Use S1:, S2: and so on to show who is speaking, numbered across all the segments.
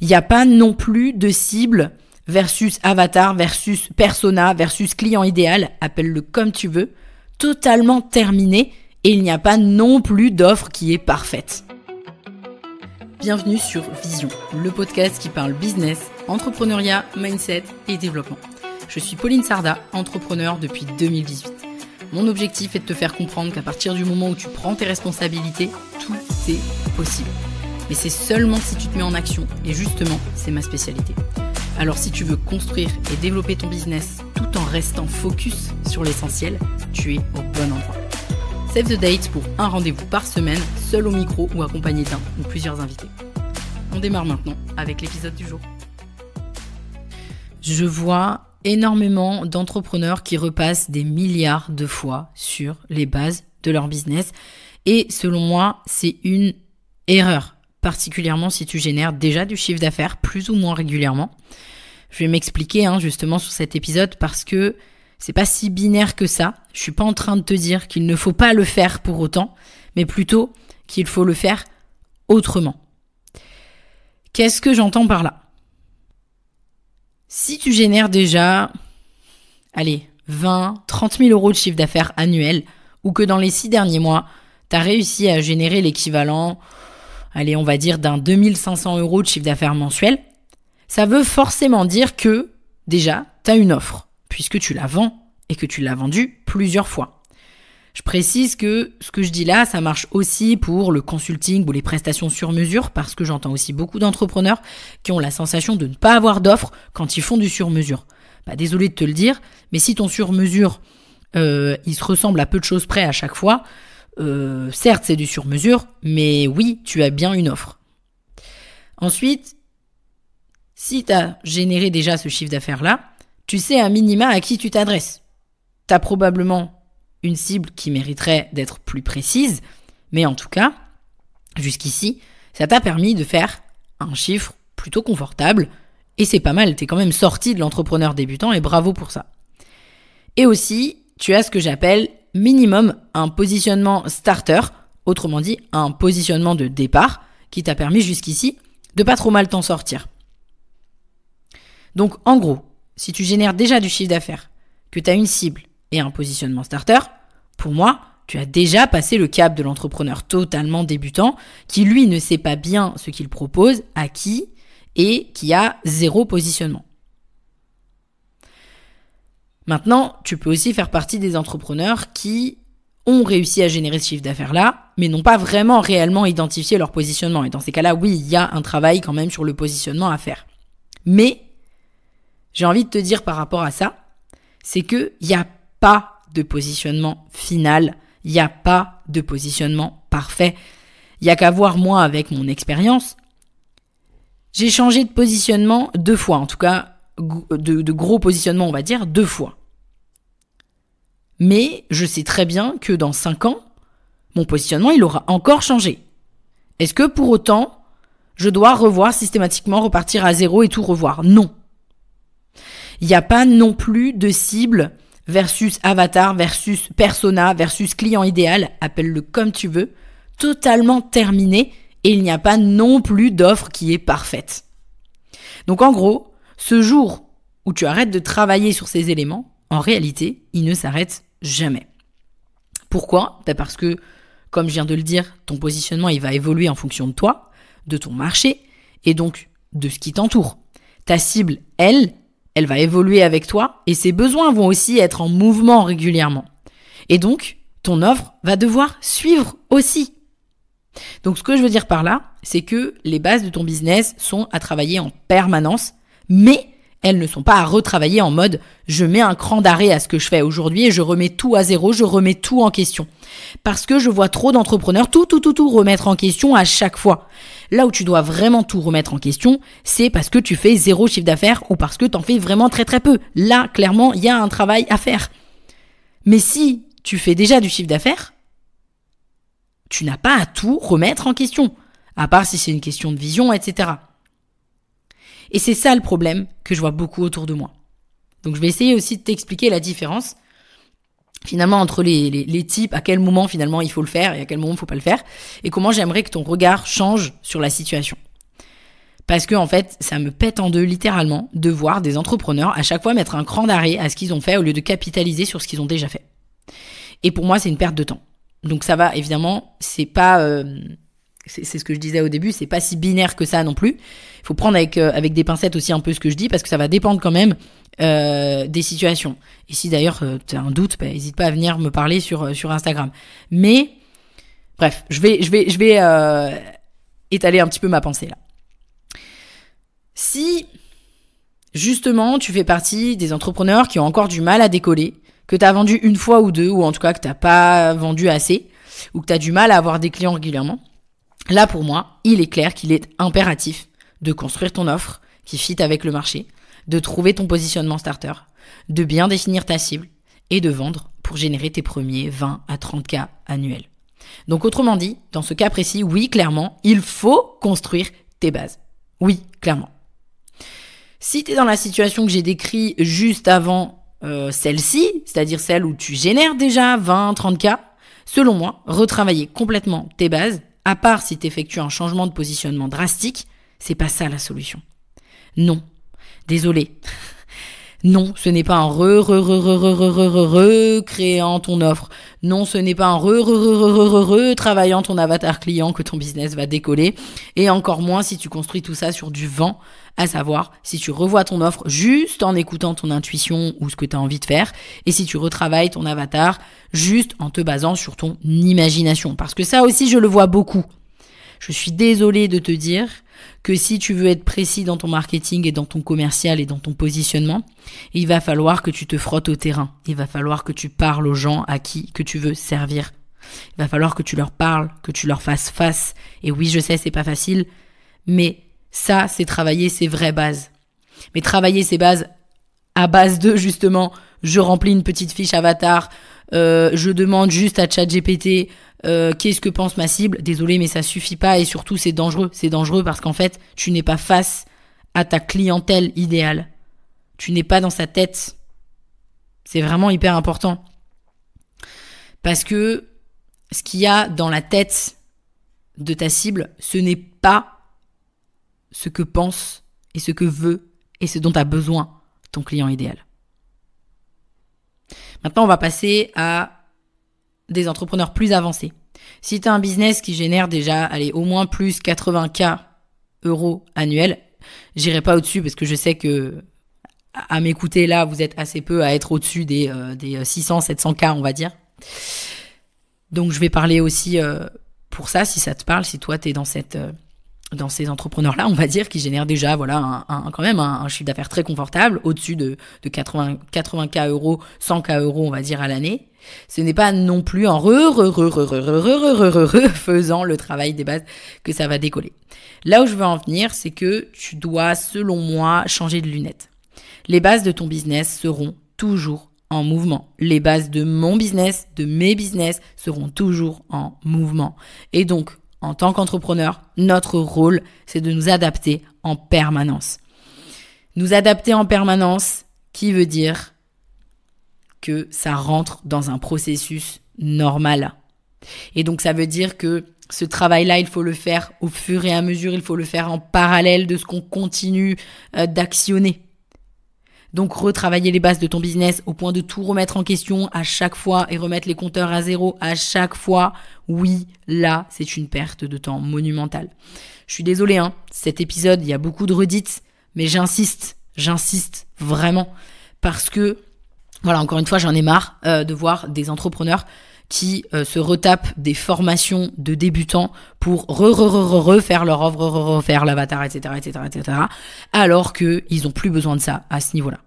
S1: Il n'y a pas non plus de cible versus avatar, versus persona, versus client idéal, appelle-le comme tu veux, totalement terminé et il n'y a pas non plus d'offre qui est parfaite. Bienvenue sur Vision, le podcast qui parle business, entrepreneuriat, mindset et développement. Je suis Pauline Sarda, entrepreneur depuis 2018. Mon objectif est de te faire comprendre qu'à partir du moment où tu prends tes responsabilités, tout est possible. Mais c'est seulement si tu te mets en action, et justement, c'est ma spécialité. Alors si tu veux construire et développer ton business tout en restant focus sur l'essentiel, tu es au bon endroit. Save the date pour un rendez-vous par semaine, seul au micro ou accompagné d'un ou plusieurs invités. On démarre maintenant avec l'épisode du jour. Je vois énormément d'entrepreneurs qui repassent des milliards de fois sur les bases de leur business. Et selon moi, c'est une erreur, particulièrement si tu génères déjà du chiffre d'affaires plus ou moins régulièrement. Je vais m'expliquer justement sur cet épisode parce que c'est pas si binaire que ça. Je suis pas en train de te dire qu'il ne faut pas le faire pour autant, mais plutôt qu'il faut le faire autrement. Qu'est-ce que j'entends par là ? Si tu génères déjà, 20, 30 000 euros de chiffre d'affaires annuel, ou que dans les 6 derniers mois, tu as réussi à générer l'équivalent, on va dire d'un 2500 euros de chiffre d'affaires mensuel, ça veut forcément dire que, déjà, tu as une offre, puisque tu la vends et que tu l'as vendue plusieurs fois. Je précise que ce que je dis là, ça marche aussi pour le consulting ou les prestations sur mesure, parce que j'entends aussi beaucoup d'entrepreneurs qui ont la sensation de ne pas avoir d'offre quand ils font du sur-mesure. Désolé de te le dire, mais si ton sur-mesure, il se ressemble à peu de choses près à chaque fois, certes c'est du sur-mesure, mais oui, tu as bien une offre. Ensuite, si tu as généré déjà ce chiffre d'affaires-là, tu sais un minima à qui tu t'adresses. Tu as probablement une cible qui mériterait d'être plus précise, mais en tout cas, jusqu'ici, ça t'a permis de faire un chiffre plutôt confortable, et c'est pas mal, t'es quand même sorti de l'entrepreneur débutant, et bravo pour ça. Et aussi, tu as ce que j'appelle minimum un positionnement starter, autrement dit, un positionnement de départ, qui t'a permis jusqu'ici de pas trop mal t'en sortir. Donc, en gros, si tu génères déjà du chiffre d'affaires, que tu as une cible et un positionnement starter, pour moi, tu as déjà passé le cap de l'entrepreneur totalement débutant qui, lui, ne sait pas bien ce qu'il propose, à qui, et qui a zéro positionnement. Maintenant, tu peux aussi faire partie des entrepreneurs qui ont réussi à générer ce chiffre d'affaires-là, mais n'ont pas vraiment réellement identifié leur positionnement. Et dans ces cas-là, oui, il y a un travail quand même sur le positionnement à faire. Mais j'ai envie de te dire par rapport à ça, c'est qu'il n'y a pas de positionnement final, il n'y a pas de positionnement parfait. Il n'y a qu'à voir moi avec mon expérience. J'ai changé de positionnement 2 fois, en tout cas de gros positionnement on va dire 2 fois. Mais je sais très bien que dans 5 ans, mon positionnement il aura encore changé. Est-ce que pour autant, je dois revoir systématiquement, repartir à zéro et tout revoir ? Non. Il n'y a pas non plus de cible versus avatar, versus persona, versus client idéal, appelle-le comme tu veux, totalement terminé et il n'y a pas non plus d'offre qui est parfaite. Donc en gros, ce jour où tu arrêtes de travailler sur ces éléments, en réalité, ils ne s'arrêtent jamais. Pourquoi ? Parce que, comme je viens de le dire, ton positionnement il va évoluer en fonction de toi, de ton marché et donc de ce qui t'entoure. Ta cible, elle va évoluer avec toi et ses besoins vont aussi être en mouvement régulièrement. Et donc, ton offre va devoir suivre aussi. Donc, ce que je veux dire par là, c'est que les bases de ton business sont à travailler en permanence, mais elles ne sont pas à retravailler en mode « je mets un cran d'arrêt à ce que je fais aujourd'hui et je remets tout à zéro, je remets tout en question ». Parce que je vois trop d'entrepreneurs tout remettre en question à chaque fois. Là où tu dois vraiment tout remettre en question, c'est parce que tu fais 0 chiffre d'affaires ou parce que tu en fais vraiment très très peu. Là, clairement, il y a un travail à faire. Mais si tu fais déjà du chiffre d'affaires, tu n'as pas à tout remettre en question, à part si c'est une question de vision, etc. Et c'est ça le problème que je vois beaucoup autour de moi. Donc je vais essayer aussi de t'expliquer la différence finalement entre les types, à quel moment finalement il faut le faire et à quel moment il ne faut pas le faire, et comment j'aimerais que ton regard change sur la situation. Parce que en fait, ça me pète en deux littéralement de voir des entrepreneurs à chaque fois mettre un cran d'arrêt à ce qu'ils ont fait au lieu de capitaliser sur ce qu'ils ont déjà fait. Et pour moi, c'est une perte de temps. Donc ça va, évidemment, c'est pas... c'est ce que je disais au début, c'est pas si binaire que ça non plus. Il faut prendre avec des pincettes aussi un peu ce que je dis parce que ça va dépendre quand même des situations. Et si d'ailleurs tu as un doute, n'hésite pas à venir me parler sur Instagram. Mais bref, je vais étaler un petit peu ma pensée là. Si justement tu fais partie des entrepreneurs qui ont encore du mal à décoller, que tu as vendu une fois ou deux, ou en tout cas que tu n'as pas vendu assez, ou que tu as du mal à avoir des clients régulièrement, là, pour moi, il est clair qu'il est impératif de construire ton offre qui fit avec le marché, de trouver ton positionnement starter, de bien définir ta cible et de vendre pour générer tes premiers 20 à 30K annuels. Donc, autrement dit, dans ce cas précis, oui, clairement, il faut construire tes bases. Oui, clairement. Si tu es dans la situation que j'ai décrite juste avant celle-ci, c'est-à-dire celle où tu génères déjà 20, 30K, selon moi, retravailler complètement tes bases, à part si tu effectues un changement de positionnement drastique, c'est pas ça la solution. Non. Désolé. Non, ce n'est pas un recréant ton offre. Non, ce n'est pas un travaillant ton avatar client que ton business va décoller. Et encore moins si tu construis tout ça sur du vent, à savoir si tu revois ton offre juste en écoutant ton intuition ou ce que tu as envie de faire, et si tu retravailles ton avatar juste en te basant sur ton imagination. Parce que ça aussi, je le vois beaucoup. Je suis désolée de te dire que si tu veux être précis dans ton marketing et dans ton commercial et dans ton positionnement, il va falloir que tu te frottes au terrain. Il va falloir que tu parles aux gens à qui que tu veux servir. Il va falloir que tu leur parles, que tu leur fasses face. Et oui, je sais, c'est pas facile, mais ça, c'est travailler ses vraies bases. Mais travailler ses bases à base de, justement, je remplis une petite fiche avatar, je demande juste à ChatGPT qu'est-ce que pense ma cible. Désolé, mais ça suffit pas et surtout c'est dangereux. C'est dangereux parce qu'en fait, tu n'es pas face à ta clientèle idéale. Tu n'es pas dans sa tête. C'est vraiment hyper important. Parce que ce qu'il y a dans la tête de ta cible, ce n'est pas ce que pense et ce que veut et ce dont a besoin ton client idéal. Maintenant, on va passer à des entrepreneurs plus avancés. Si tu as un business qui génère déjà, au moins plus 80K euros annuels, j'irai pas au-dessus parce que je sais que à m'écouter là, vous êtes assez peu à être au-dessus des 600, 700K, on va dire. Donc, je vais parler aussi pour ça, si ça te parle, si toi, tu es dans ces entrepreneurs-là, on va dire, qui génèrent déjà quand même un chiffre d'affaires très confortable, au-dessus de 80K euros, 100K euros, on va dire, à l'année. Ce n'est pas non plus en faisant le travail des bases que ça va décoller. Là où je veux en venir, c'est que tu dois, selon moi, changer de lunettes. Les bases de ton business seront toujours en mouvement. Les bases de mon business, de mes business, seront toujours en mouvement. Et donc, en tant qu'entrepreneur, notre rôle, c'est de nous adapter en permanence. Nous adapter en permanence, qui veut dire que ça rentre dans un processus normal. Et donc, ça veut dire que ce travail-là, il faut le faire au fur et à mesure, il faut le faire en parallèle de ce qu'on continue d'actionner. Donc, retravailler les bases de ton business au point de tout remettre en question à chaque fois et remettre les compteurs à zéro à chaque fois. Oui, là, c'est une perte de temps monumentale. Je suis désolée, cet épisode, il y a beaucoup de redites, mais j'insiste vraiment parce que, voilà, encore une fois, j'en ai marre de voir des entrepreneurs qui se retapent des formations de débutants pour refaire leur offre, refaire l'avatar, etc., alors qu'ils ont plus besoin de ça à ce niveau-là.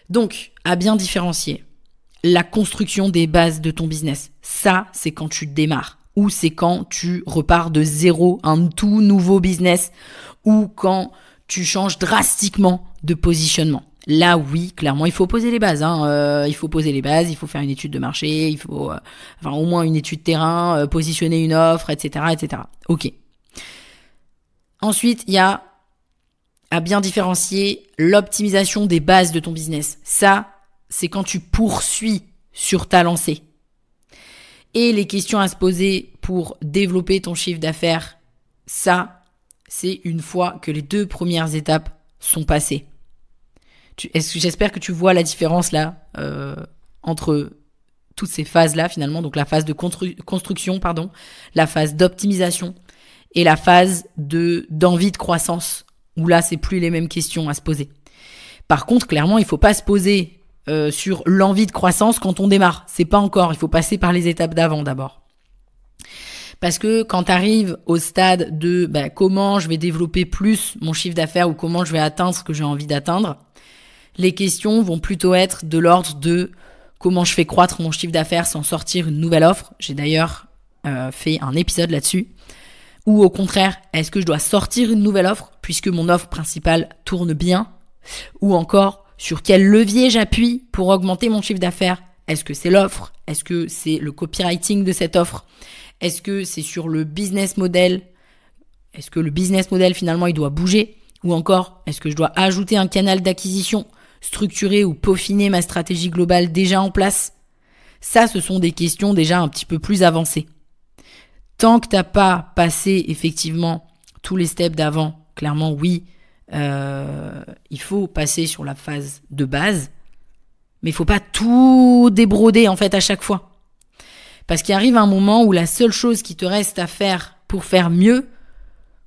S1: Donc, à bien différencier, la construction des bases de ton business, ça, c'est quand tu démarres, ou c'est quand tu repars de zéro, un tout nouveau business, ou quand tu changes drastiquement de positionnement. Là, oui, clairement, il faut poser les bases. Il faut poser les bases, il faut faire une étude de marché, il faut au moins une étude terrain, positionner une offre, etc. Ok. Ensuite, il y a à bien différencier l'optimisation des bases de ton business. Ça, c'est quand tu poursuis sur ta lancée. Et les questions à se poser pour développer ton chiffre d'affaires, ça, c'est une fois que les 2 premières étapes sont passées. J'espère que tu vois la différence là entre toutes ces phases-là finalement, donc la phase de construction, la phase d'optimisation et la phase d'envie de croissance, où là, c'est plus les mêmes questions à se poser. Par contre, clairement, il faut pas se poser sur l'envie de croissance quand on démarre. C'est pas encore, il faut passer par les étapes d'avant d'abord. Parce que quand tu arrives au stade de comment je vais développer plus mon chiffre d'affaires ou comment je vais atteindre ce que j'ai envie d'atteindre, les questions vont plutôt être de l'ordre de comment je fais croître mon chiffre d'affaires sans sortir une nouvelle offre. J'ai d'ailleurs fait un épisode là-dessus. Ou au contraire, est-ce que je dois sortir une nouvelle offre puisque mon offre principale tourne bien? Ou encore, sur quel levier j'appuie pour augmenter mon chiffre d'affaires? Est-ce que c'est l'offre? Est-ce que c'est le copywriting de cette offre? Est-ce que c'est sur le business model? Est-ce que le business model finalement il doit bouger? Ou encore, est-ce que je dois ajouter un canal d'acquisition, structurer ou peaufiner ma stratégie globale déjà en place? Ça, ce sont des questions déjà un petit peu plus avancées. Tant que t'as pas passé effectivement tous les steps d'avant, clairement oui, il faut passer sur la phase de base, mais il faut pas tout débroder en fait à chaque fois. Parce qu'il arrive un moment où la seule chose qui te reste à faire pour faire mieux,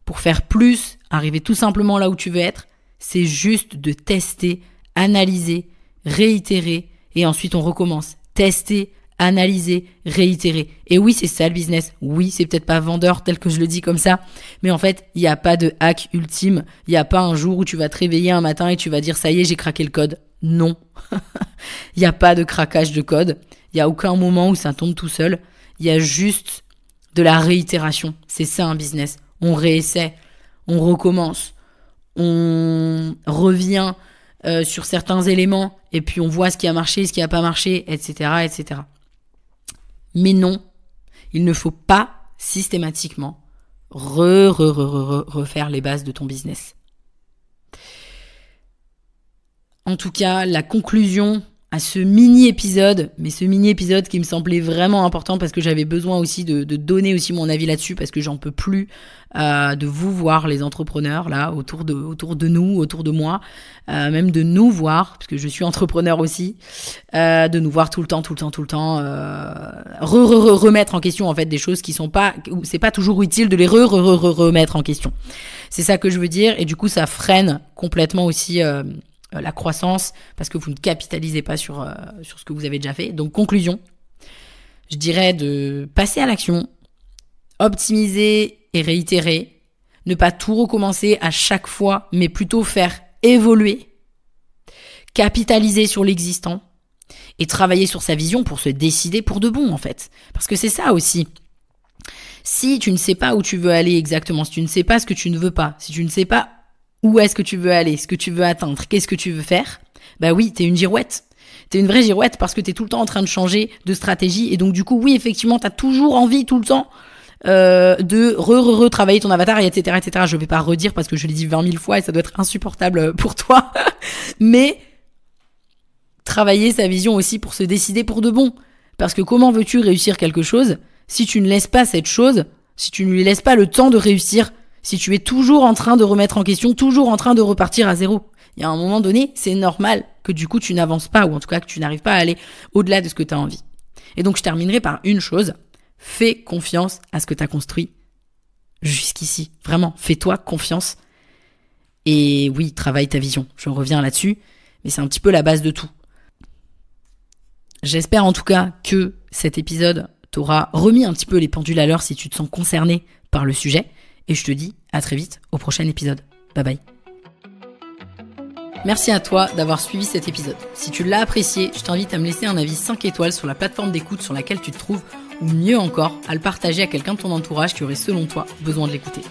S1: pour faire plus, arriver tout simplement là où tu veux être, c'est juste de tester, analyser, réitérer et ensuite on recommence. Tester, analyser, réitérer. Et oui, c'est ça le business. Oui, c'est peut-être pas vendeur tel que je le dis comme ça, mais en fait, il n'y a pas de hack ultime. Il n'y a pas un jour où tu vas te réveiller un matin et tu vas dire ça y est, j'ai craqué le code. Non. Il n'y a pas de craquage de code. Il n'y a aucun moment où ça tombe tout seul. Il y a juste de la réitération. C'est ça un business. On réessaie, on recommence, on revient sur certains éléments et puis on voit ce qui a marché, ce qui n'a pas marché, etc., etc. Mais non, il ne faut pas systématiquement refaire les bases de ton business. En tout cas, la conclusion à ce mini-épisode, mais ce mini-épisode qui me semblait vraiment important parce que j'avais besoin aussi de donner aussi mon avis là-dessus parce que j'en peux plus de vous voir les entrepreneurs là autour de nous, autour de moi, même de nous voir parce que je suis entrepreneur aussi, de nous voir tout le temps, remettre en question en fait des choses qui sont pas, c'est pas toujours utile de les remettre en question. C'est ça que je veux dire et du coup ça freine complètement aussi la croissance parce que vous ne capitalisez pas sur ce que vous avez déjà fait. Donc conclusion, je dirais de passer à l'action, optimiser et réitérer, ne pas tout recommencer à chaque fois, mais plutôt faire évoluer, capitaliser sur l'existant et travailler sur sa vision pour se décider pour de bon en fait. Parce que c'est ça aussi. Si tu ne sais pas où tu veux aller exactement, si tu ne sais pas ce que tu ne veux pas, si tu ne sais pas où est-ce que tu veux aller, ce que tu veux atteindre, qu'est-ce que tu veux faire, bah oui, t'es une girouette. T'es une vraie girouette parce que t'es tout le temps en train de changer de stratégie et donc du coup, oui, effectivement, t'as toujours envie tout le temps de retravailler ton avatar, et etc., etc. Je vais pas redire parce que je l'ai dit 20 000 fois et ça doit être insupportable pour toi. Mais travailler sa vision aussi pour se décider pour de bon. Parce que comment veux-tu réussir quelque chose si tu ne laisses pas cette chose, si tu ne lui laisses pas le temps de réussir, si tu es toujours en train de remettre en question, toujours en train de repartir à zéro. Il y a un moment donné, c'est normal que du coup tu n'avances pas ou en tout cas que tu n'arrives pas à aller au-delà de ce que tu as envie. Et donc je terminerai par une chose. Fais confiance à ce que tu as construit jusqu'ici. Vraiment, fais-toi confiance. Et oui, travaille ta vision. Je reviens là-dessus, mais c'est un petit peu la base de tout. J'espère en tout cas que cet épisode t'aura remis un petit peu les pendules à l'heure si tu te sens concerné par le sujet. Et je te dis à très vite au prochain épisode. Bye bye. Merci à toi d'avoir suivi cet épisode. Si tu l'as apprécié, je t'invite à me laisser un avis 5 étoiles sur la plateforme d'écoute sur laquelle tu te trouves ou mieux encore, à le partager à quelqu'un de ton entourage qui aurait selon toi besoin de l'écouter.